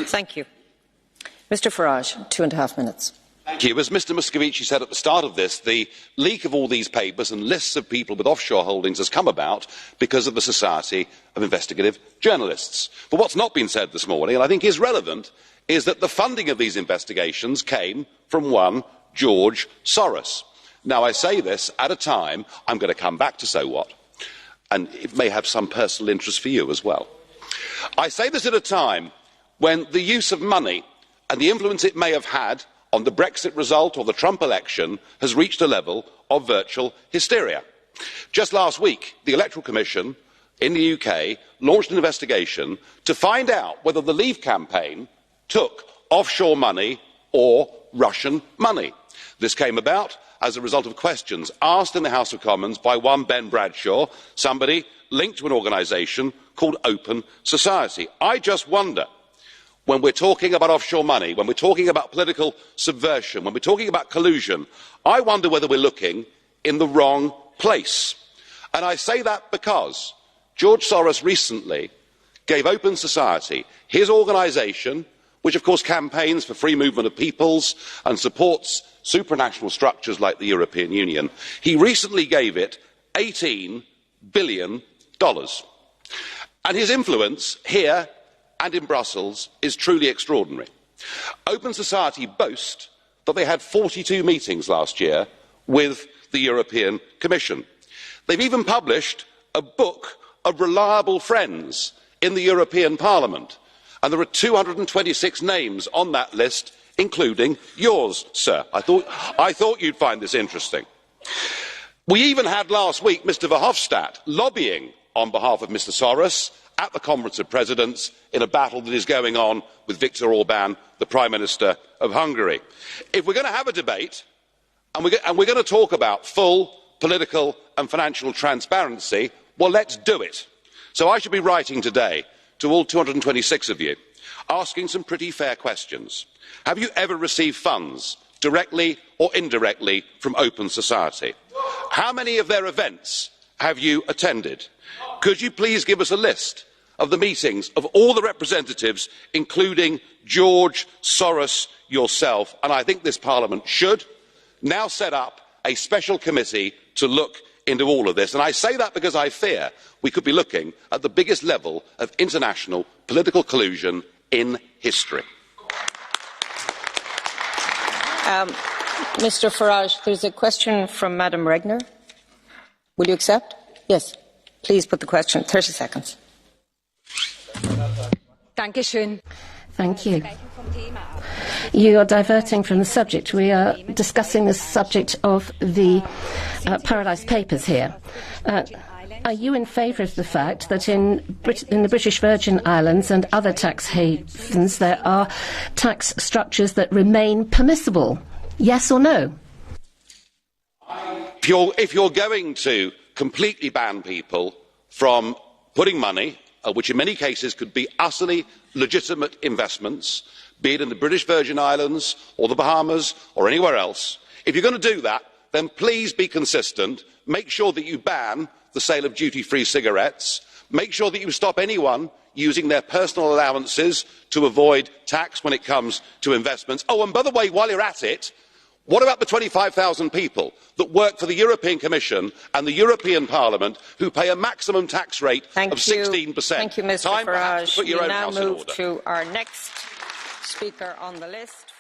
Thank you. Mr Farage, 2.5 minutes. Thank you. As Mr Moscovici said at the start of this, the leak of all these papers and lists of people with offshore holdings has come about because of the Society of Investigative Journalists. But what's not been said this morning, and I think is relevant, is that the funding of these investigations came from one George Soros. Now, I say this at a time, I'm going to come back to so what, and it may have some personal interest for you as well. I say this at a time when the use of money and the influence it may have had on the Brexit result or the Trump election has reached a level of virtual hysteria. Just last week, the Electoral Commission in the UK launched an investigation to find out whether the Leave campaign took offshore money or Russian money. This came about as a result of questions asked in the House of Commons by one Ben Bradshaw, somebody linked to an organisation called Open Society. I just wonder, when we're talking about offshore money, when we're talking about political subversion, when we're talking about collusion, I wonder whether we're looking in the wrong place. And I say that because George Soros recently gave Open Society, his organisation, which of course campaigns for free movement of peoples and supports supranational structures like the European Union, he recently gave it $18 billion. And his influence here and in Brussels is truly extraordinary. Open Society boast that they had 42 meetings last year with the European Commission. They've even published a book of reliable friends in the European Parliament, and there are 226 names on that list, including yours, sir. I thought you'd find this interesting. We even had last week Mr Verhofstadt lobbying on behalf of Mr Soros at the Conference of Presidents in a battle that is going on with Viktor Orban, the Prime Minister of Hungary. If we're going to have a debate and we're going to talk about full political and financial transparency, well, let's do it. So I should be writing today to all 226 of you, asking some pretty fair questions. Have you ever received funds, directly or indirectly, from Open Society? How many of their events have you attended? Could you please give us a list of the meetings of all the representatives, including George Soros yourself? And I think this Parliament should now set up a special committee to look into all of this. And I say that because I fear we could be looking at the biggest level of international political collusion in history. Mr Farage, there's a question from Madam Regner. Will you accept? Yes. Please put the question. 30 seconds. Thank you. You are diverting from the subject. We are discussing the subject of the Paradise Papers here. Are you in favour of the fact that in the British Virgin Islands and other tax havens there are tax structures that remain permissible? Yes or no? If you're going to completely ban people from putting money, which in many cases could be utterly legitimate investments, be it in the British Virgin Islands or the Bahamas or anywhere else, if you're going to do that, then please be consistent. Make sure that you ban the sale of duty-free cigarettes. Make sure that you stop anyone using their personal allowances to avoid tax when it comes to investments. Oh, and by the way, while you're at it, what about the 25,000 people that work for the European Commission and the European Parliament who pay a maximum tax rate of 16%? Thank you, Mr. Time perhaps Farage. to put your own house in order. We now move to our next speaker on the list.